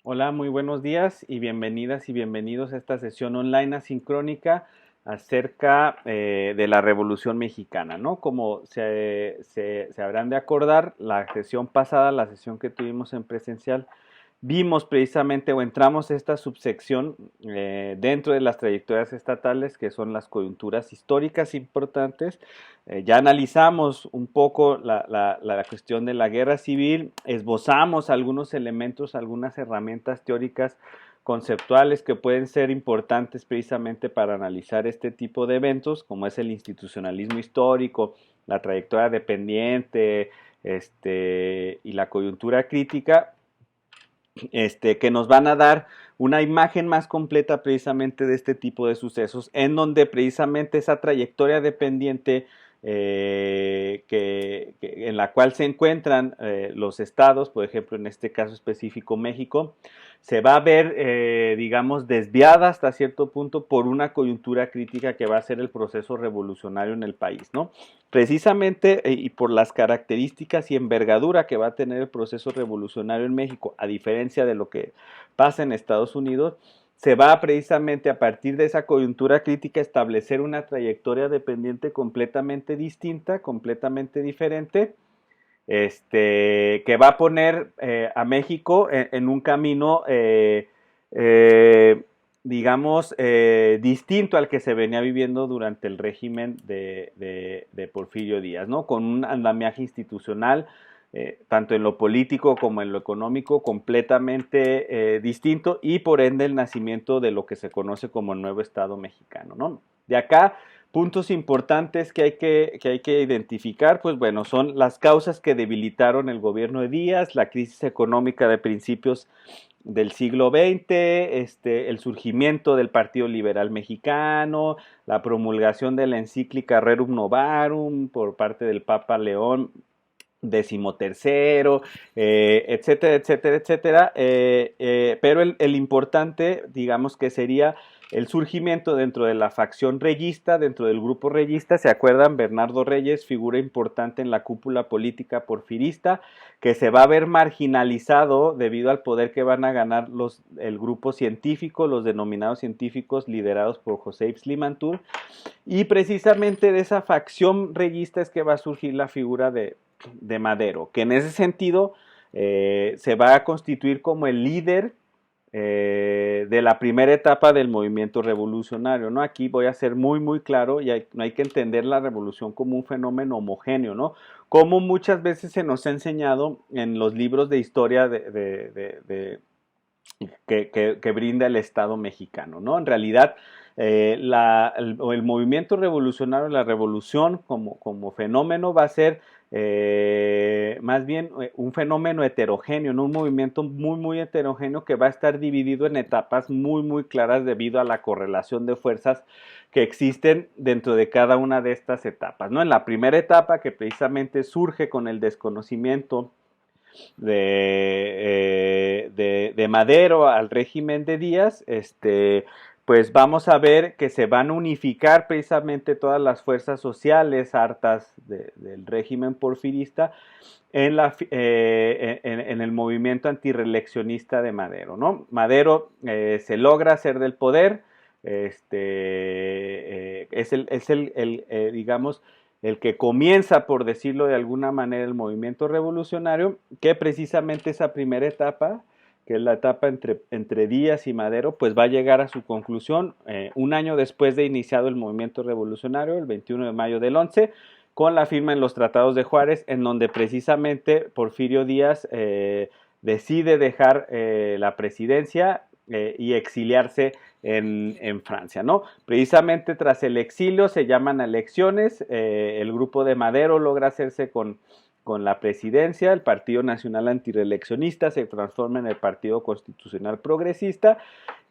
Hola, muy buenos días y bienvenidas y bienvenidos a esta sesión online asincrónica acerca de la Revolución Mexicana, ¿no? Como se habrán de acordar, la sesión pasada, la sesión que tuvimos en presencial, vimos precisamente o entramos a esta subsección dentro de las trayectorias estatales que son las coyunturas históricas importantes. Ya analizamos un poco la cuestión de la guerra civil, esbozamos algunos elementos, algunas herramientas teóricas conceptuales que pueden ser importantes precisamente para analizar este tipo de eventos, como es el institucionalismo histórico, la trayectoria dependiente, y la coyuntura crítica, que nos van a dar una imagen más completa precisamente de este tipo de sucesos, en donde precisamente esa trayectoria dependiente en la cual se encuentran los estados, por ejemplo, en este caso específico México, se va a ver, digamos, desviada hasta cierto punto por una coyuntura crítica que va a ser el proceso revolucionario en el país, ¿no? Precisamente y por las características y envergadura que va a tener el proceso revolucionario en México, a diferencia de lo que pasa en Estados Unidos, se va precisamente a partir de esa coyuntura crítica a establecer una trayectoria dependiente completamente distinta, completamente diferente, que va a poner a México en un camino, eh, digamos, distinto al que se venía viviendo durante el régimen de Porfirio Díaz, ¿no? Con un andamiaje institucional, tanto en lo político como en lo económico, completamente distinto, y por ende el nacimiento de lo que se conoce como el nuevo Estado mexicano, ¿no? De acá, puntos importantes que hay que identificar, pues bueno, son las causas que debilitaron el gobierno de Díaz, la crisis económica de principios del siglo XX, el surgimiento del Partido Liberal Mexicano, la promulgación de la encíclica Rerum Novarum por parte del Papa León XIII, etcétera, etcétera, etcétera. Pero el importante, digamos que sería el surgimiento dentro de la facción reyista, dentro del grupo reyista. ¿Se acuerdan? Bernardo Reyes, figura importante en la cúpula política porfirista, que se va a ver marginalizado debido al poder que van a ganar el grupo científico, los denominados científicos liderados por José Yves Limantour. Y precisamente de esa facción reyista es que va a surgir la figura de Madero, que en ese sentido se va a constituir como el líder de la primera etapa del movimiento revolucionario, ¿no? Aquí voy a ser muy, muy claro y no hay que entender la revolución como un fenómeno homogéneo, ¿no? Como muchas veces se nos ha enseñado en los libros de historia que brinda el Estado mexicano, ¿no? En realidad, el movimiento revolucionario, la revolución como fenómeno va a ser más bien un fenómeno heterogéneo, ¿no? Un movimiento muy, muy heterogéneo que va a estar dividido en etapas muy, muy claras debido a la correlación de fuerzas que existen dentro de cada una de estas etapas, ¿no? En la primera etapa, que precisamente surge con el desconocimiento de Madero al régimen de Díaz, pues vamos a ver que se van a unificar precisamente todas las fuerzas sociales hartas del régimen porfirista en el movimiento antireeleccionista de Madero, ¿no? Madero se logra hacer del poder, digamos, el que comienza, por decirlo de alguna manera, el movimiento revolucionario, que precisamente esa primera etapa, que es la etapa entre Díaz y Madero, pues va a llegar a su conclusión un año después de iniciado el movimiento revolucionario, el 21 de mayo del 11, con la firma en los tratados de Juárez, en donde precisamente Porfirio Díaz decide dejar la presidencia y exiliarse en Francia, ¿no? Precisamente tras el exilio se llaman elecciones, el grupo de Madero logra hacerse con la presidencia, el Partido Nacional Antireeleccionista se transforma en el Partido Constitucional Progresista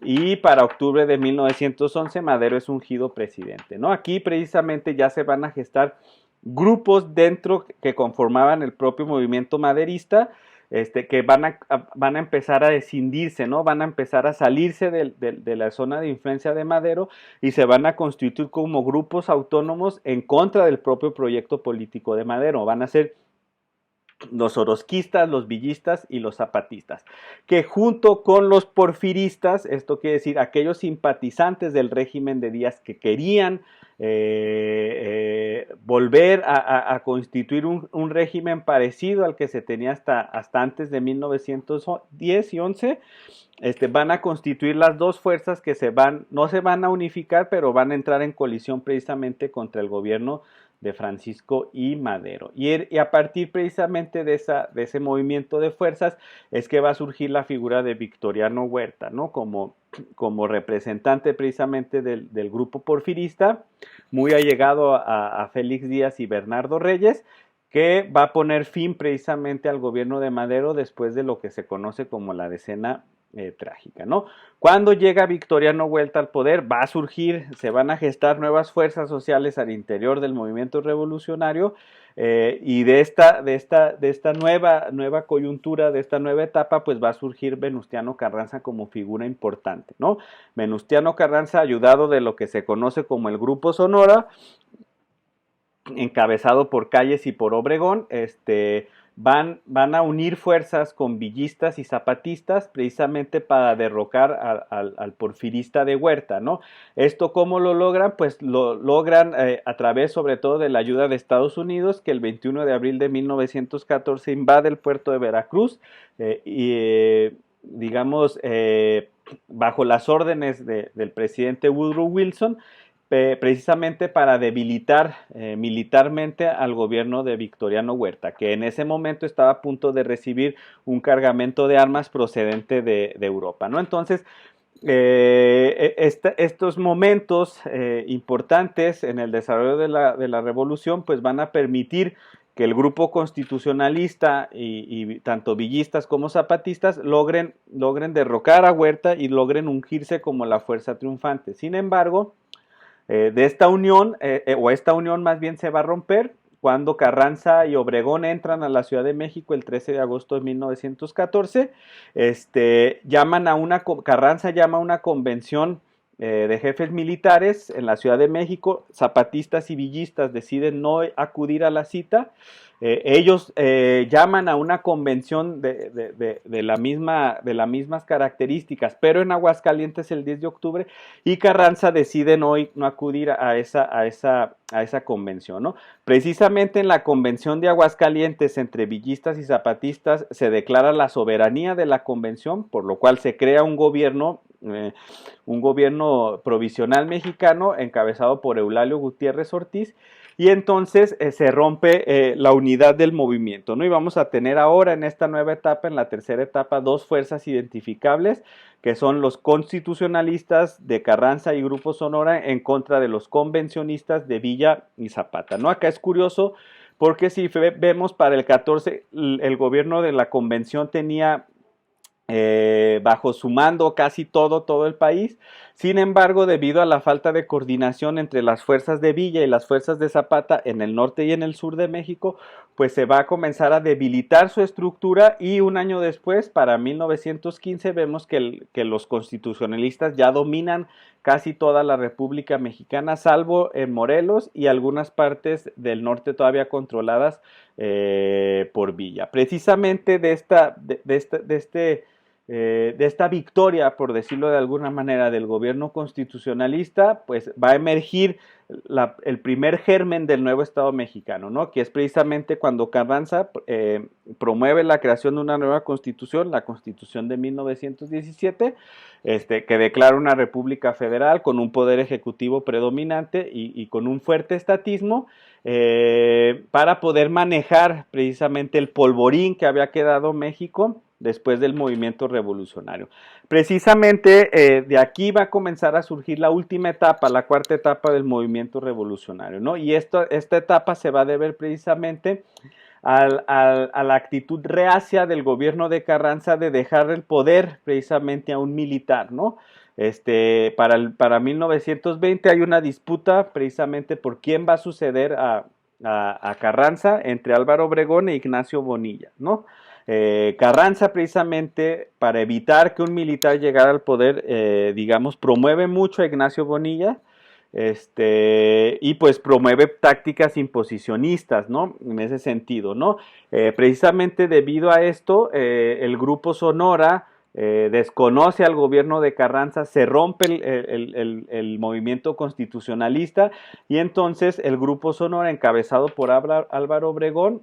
y para octubre de 1911 Madero es ungido presidente, ¿no? Aquí precisamente ya se van a gestar grupos dentro que conformaban el propio movimiento maderista, que van a empezar a descindirse, ¿no? Van a empezar a salirse de la zona de influencia de Madero y se van a constituir como grupos autónomos en contra del propio proyecto político de Madero. Van a ser los orozquistas, los villistas y los zapatistas, que junto con los porfiristas, esto quiere decir aquellos simpatizantes del régimen de Díaz que querían volver a constituir un régimen parecido al que se tenía hasta antes de 1910 y 11, van a constituir las dos fuerzas que no se van a unificar, pero van a entrar en colisión precisamente contra el gobierno de Francisco I. Madero. Y a partir precisamente de ese movimiento de fuerzas es que va a surgir la figura de Victoriano Huerta, ¿no? Como representante precisamente del grupo porfirista, muy allegado a Félix Díaz y Bernardo Reyes, que va a poner fin precisamente al gobierno de Madero después de lo que se conoce como la Decena Trágica, ¿no? Cuando llega Victoriano Huerta al poder, va a surgir, se van a gestar nuevas fuerzas sociales al interior del movimiento revolucionario, y de esta nueva coyuntura, de esta nueva etapa, pues va a surgir Venustiano Carranza como figura importante, ¿no? Venustiano Carranza, ayudado de lo que se conoce como el Grupo Sonora, encabezado por Calles y por Obregón, van a unir fuerzas con villistas y zapatistas precisamente para derrocar al porfirista de Huerta, ¿no? ¿Esto cómo lo logran? Pues lo logran a través sobre todo de la ayuda de Estados Unidos, que el 21 de abril de 1914 invade el puerto de Veracruz digamos, bajo las órdenes del presidente Woodrow Wilson, precisamente para debilitar militarmente al gobierno de Victoriano Huerta, que en ese momento estaba a punto de recibir un cargamento de armas procedente de Europa, ¿no? Entonces, estos momentos importantes en el desarrollo de la revolución, pues van a permitir que el grupo constitucionalista y tanto villistas como zapatistas logren derrocar a Huerta y logren ungirse como la fuerza triunfante. Sin embargo, de esta unión, o esta unión más bien se va a romper cuando Carranza y Obregón entran a la Ciudad de México el 13 de agosto de 1914. Carranza llama a una convención de jefes militares en la Ciudad de México. Zapatistas y villistas deciden no acudir a la cita. Ellos llaman a una convención de las mismas características, pero en Aguascalientes el 10 de octubre, y Carranza decide no acudir a esa convención, ¿no? Precisamente en la convención de Aguascalientes entre villistas y zapatistas se declara la soberanía de la convención, por lo cual se crea un gobierno provisional mexicano encabezado por Eulalio Gutiérrez Ortiz, y entonces se rompe la unidad del movimiento, ¿no? Y vamos a tener ahora en esta nueva etapa, en la tercera etapa, dos fuerzas identificables, que son los constitucionalistas de Carranza y Grupo Sonora en contra de los convencionistas de Villa y Zapata, ¿no? Acá es curioso porque si vemos para el 14, el gobierno de la convención tenía bajo su mando casi todo el país. Sin embargo, debido a la falta de coordinación entre las fuerzas de Villa y las fuerzas de Zapata en el norte y en el sur de México, pues se va a comenzar a debilitar su estructura, y un año después, para 1915, vemos que los constitucionalistas ya dominan casi toda la República Mexicana, salvo en Morelos y algunas partes del norte todavía controladas por Villa. Precisamente de esta victoria, por decirlo de alguna manera, del gobierno constitucionalista, pues va a emergir el primer germen del nuevo Estado mexicano, ¿no? Que es precisamente cuando Carranza promueve la creación de una nueva constitución, la Constitución de 1917, que declara una república federal con un poder ejecutivo predominante y con un fuerte estatismo, para poder manejar precisamente el polvorín que había quedado México después del movimiento revolucionario. Precisamente de aquí va a comenzar a surgir la última etapa, la cuarta etapa del movimiento revolucionario, ¿no? Y esta etapa se va a deber precisamente a la actitud reacia del gobierno de Carranza de dejar el poder precisamente a un militar, ¿no? Para 1920 hay una disputa precisamente por quién va a suceder a Carranza entre Álvaro Obregón e Ignacio Bonilla, ¿no? Carranza, precisamente para evitar que un militar llegara al poder, digamos, promueve mucho a Ignacio Bonilla, y pues promueve tácticas imposicionistas, ¿no? En ese sentido, ¿no? Precisamente debido a esto, el Grupo Sonora desconoce al gobierno de Carranza, se rompe el movimiento constitucionalista y entonces el Grupo Sonora, encabezado por Álvaro Obregón,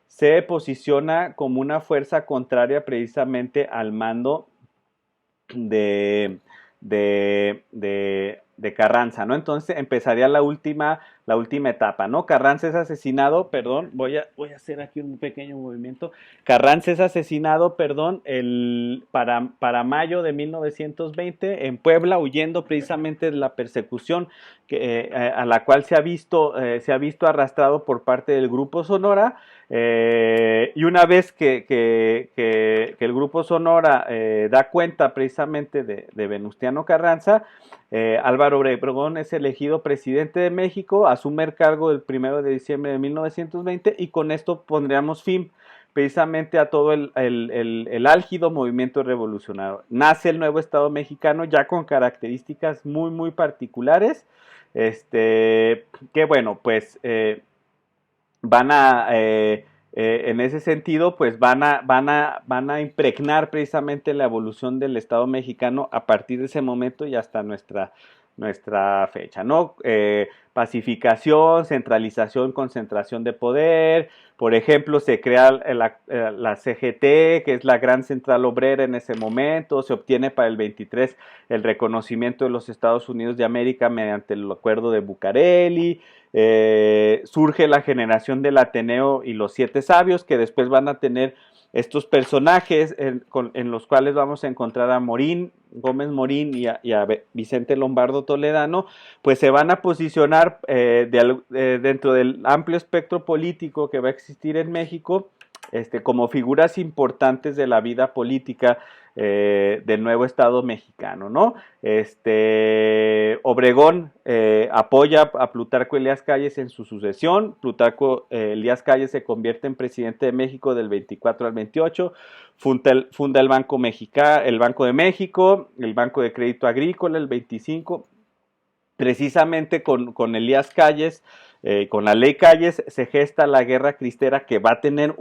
se posiciona como una fuerza contraria precisamente al mando de, de Carranza, ¿no? Entonces empezaría la última etapa, ¿no? Carranza es asesinado, perdón, voy a hacer aquí un pequeño movimiento. Carranza es asesinado, perdón, para mayo de 1920 en Puebla, huyendo precisamente de la persecución a la cual se ha visto arrastrado por parte del Grupo Sonora. Y una vez que el Grupo Sonora da cuenta precisamente de Venustiano Carranza, Álvaro Obregón es elegido presidente de México, asume el cargo el 1 de diciembre de 1920 y con esto pondríamos fin precisamente a todo el álgido movimiento revolucionario. Nace el nuevo Estado mexicano ya con características muy, muy particulares, que bueno, pues van a, en ese sentido, pues van a impregnar precisamente la evolución del Estado mexicano a partir de ese momento y hasta nuestra fecha, ¿no? Pacificación, centralización, concentración de poder. Por ejemplo, se crea la CGT, que es la Gran Central Obrera en ese momento. Se obtiene para el 23 el reconocimiento de los Estados Unidos de América mediante el Acuerdo de Bucareli. Surge la generación del Ateneo y los Siete Sabios, que después van a tener estos personajes en los cuales vamos a encontrar a Gómez Morín y a Vicente Lombardo Toledano, pues se van a posicionar dentro del amplio espectro político que va a existir en México, como figuras importantes de la vida política del nuevo Estado mexicano, ¿no? Obregón apoya a Plutarco Elías Calles en su sucesión. Plutarco Elías Calles se convierte en presidente de México del 24 al 28, funda el Banco el Banco de México, el Banco de Crédito Agrícola el 25, precisamente con Elías Calles, con la ley Calles, se gesta la guerra cristera que va a tener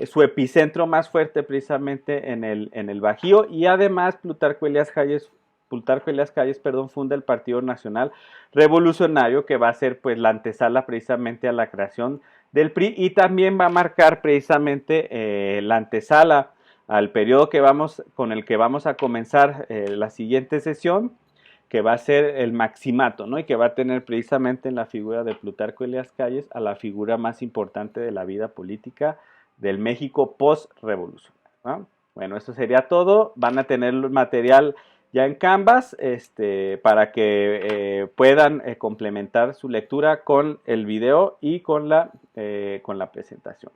su epicentro más fuerte precisamente en el Bajío, y además Plutarco Elías Calles, funda el Partido Nacional Revolucionario, que va a ser pues la antesala precisamente a la creación del PRI, y también va a marcar precisamente la antesala al periodo con el que vamos a comenzar la siguiente sesión, que va a ser el maximato, ¿no? Y que va a tener precisamente en la figura de Plutarco Elías Calles a la figura más importante de la vida política del México post-revolucionario, ¿no? Bueno, eso sería todo. Van a tener material ya en Canvas, para que puedan complementar su lectura con el video y con la presentación.